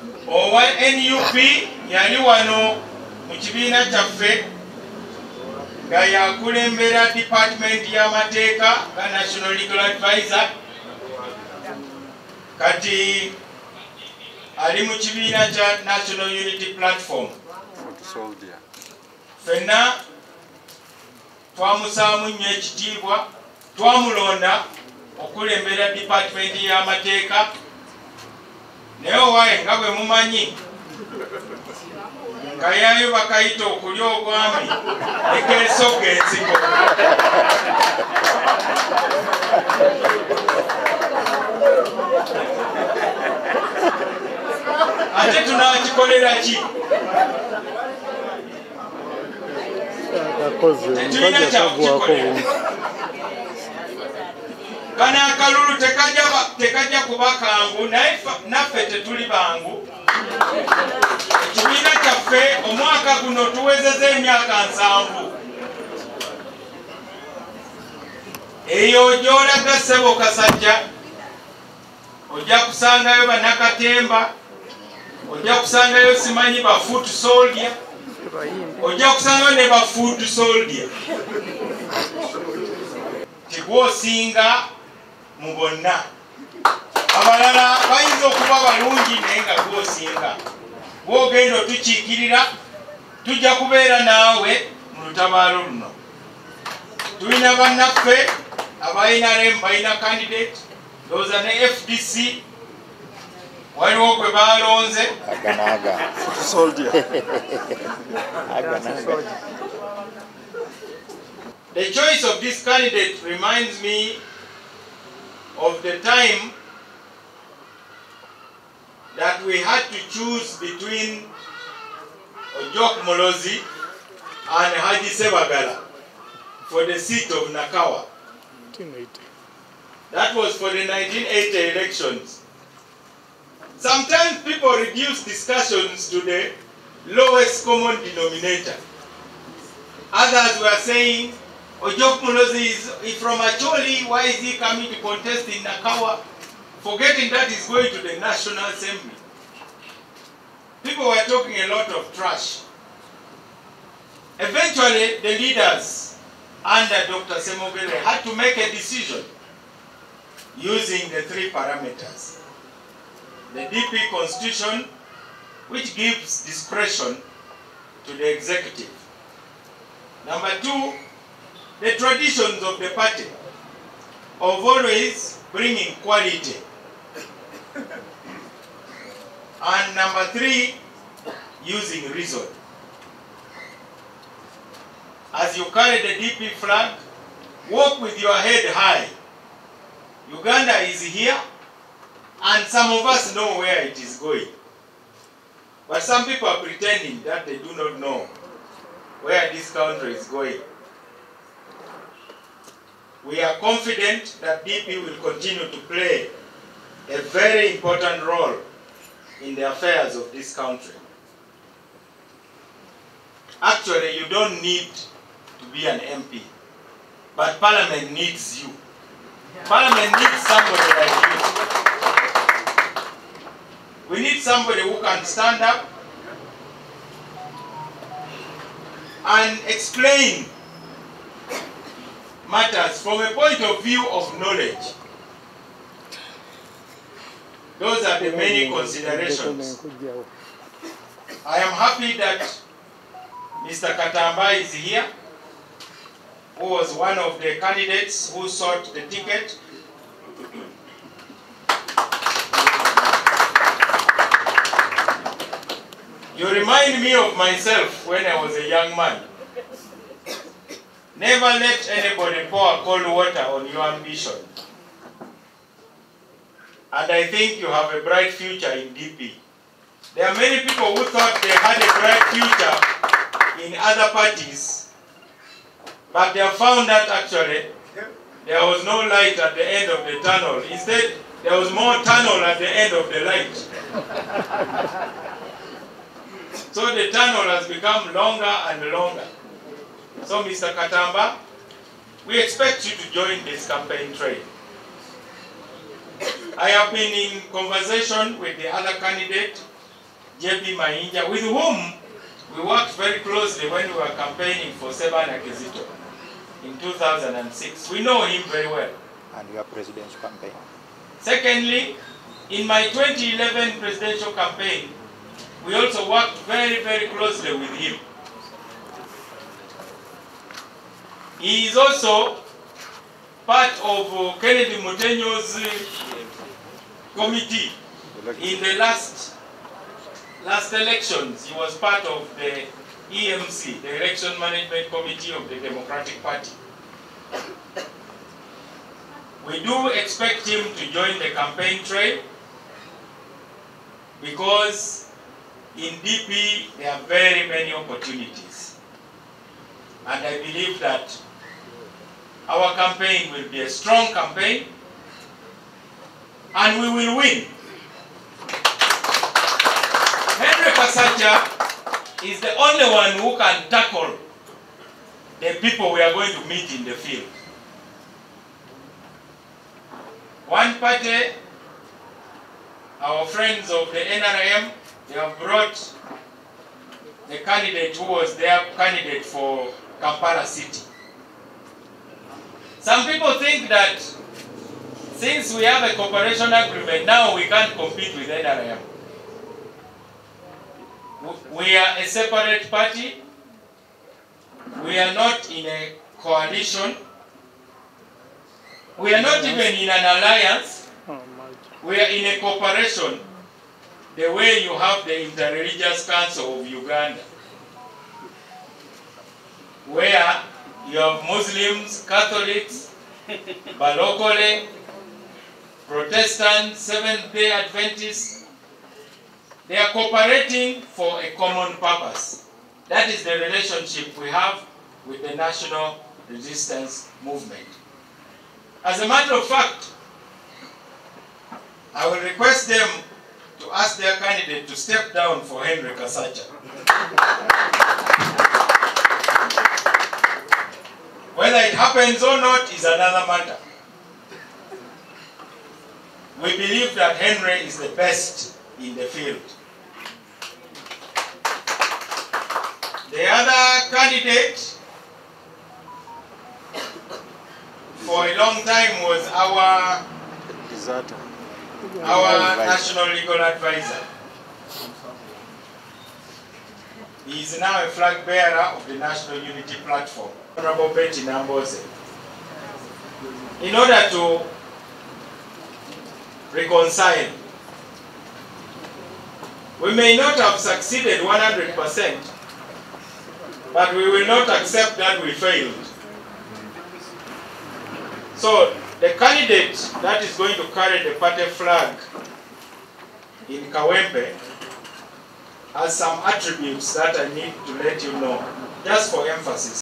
Owa NUP yali wano mu kibiina kyaffe nga yakulembera Department y'amateeka ga National Legal Advisor, kati ali mu kibiina kya National Unity Platform. Fenna twamusaamu nnyo ekitiibwa, twamulonda okulembera Department y'amateeka, naye owaye nga bwe mumanyi nga yayo bakayita okulya obwami ekeesogga ensigo. Ate tunaakikolera ki? Tetulina kyakukikolera. Kano akalulu tekajja kuba kangu, naye naffe tetuli bangu. Ekibiina kyaffe omwaka guno tuwezezza emyaka 7. Eyo gy'olaga ssebo Kasajja, ojja kusangayo bannakatemba, ojja kusangayo simanyi ba foot soldier, ojja kusangayo ne ba food soldier. Tigwosinga mu bonna. Abalala bayinza okuba balungi naye nga gwosinga. Gwogenda otukiikirira, tujja kubeera naawe mu lutabaalo luno. Tulina bannaffe abayina balina candidate, ndowooza ne FDC waliwo gwe baalonze. The choice of this candidate reminds me of the time that we had to choose between Ojok Molozi and Haji Sebagala for the seat of Nakawa. That was for the 1980 elections. Sometimes people reduce discussions to the lowest common denominator. Others were saying, Ojok Molozi is from Acholi, why is he coming to contest in Nakawa? Forgetting that he's going to the National Assembly. People were talking a lot of trash. Eventually, the leaders under Dr. Semogele had to make a decision using the 3 parameters. The DP Constitution, which gives discretion to the executive. Number 2, the traditions of the party of always bringing quality. And number 3, using reason. As you carry the DP flag, walk with your head high. Uganda is here, and some of us know where it is going. But some people are pretending that they do not know where this country is going. We are confident that DP will continue to play a very important role in the affairs of this country. Actually, you don't need to be an MP, but Parliament needs you. Parliament needs somebody like you. We need somebody who can stand up and explain matters from a point of view of knowledge. Those are the many considerations. I am happy that Mr. Katamba is here, who was one of the candidates who sought the ticket. You remind me of myself when I was a young man. Never let anybody pour cold water on your ambition. And I think you have a bright future in DP. There are many people who thought they had a bright future in other parties, but they have found that actually there was no light at the end of the tunnel. Instead, there was more tunnel at the end of the light. So the tunnel has become longer and longer. So Mr. Katamba, we expect you to join this campaign train. I have been in conversation with the other candidate JP Mayinja, with whom we worked very closely when we were campaigning for Sebana Kizito in 2006. We know him very well. And your presidential campaign. Secondly, in my 2011 presidential campaign, we also worked very, very closely with him. He is also part of Kennedy Mutenyo's committee. In the last elections, he was part of the EMC, the Election Management Committee of the Democratic Party. We do expect him to join the campaign trail because in DP there are very many opportunities. And I believe that our campaign will be a strong campaign and we will win. Henry Kasacha is the only one who can tackle the people we are going to meet in the field. One party, our friends of the NRM, they have brought the candidate who was their candidate for Kampala City. Some people think that since we have a cooperation agreement, now we can't compete with NRM. We are a separate party. We are not in a coalition. We are not even in an alliance. We are in a cooperation, the way you have the Interreligious Council of Uganda, where you have Muslims, Catholics, Balokole, Protestants, Seventh-day Adventists. They are cooperating for a common purpose. That is the relationship we have with the National Resistance Movement. As a matter of fact, I will request them to ask their candidate to step down for Henry Kasacha. Whether it happens or not is another matter. We believe that Henry is the best in the field. The other candidate for a long time was our national legal advisor. He is now a flag bearer of the National Unity Platform, Honorable Betty Namboze. In order to reconcile, we may not have succeeded 100%, but we will not accept that we failed. So the candidate that is going to carry the party flag in Kawempe has some attributes that I need to let you know, just for emphasis.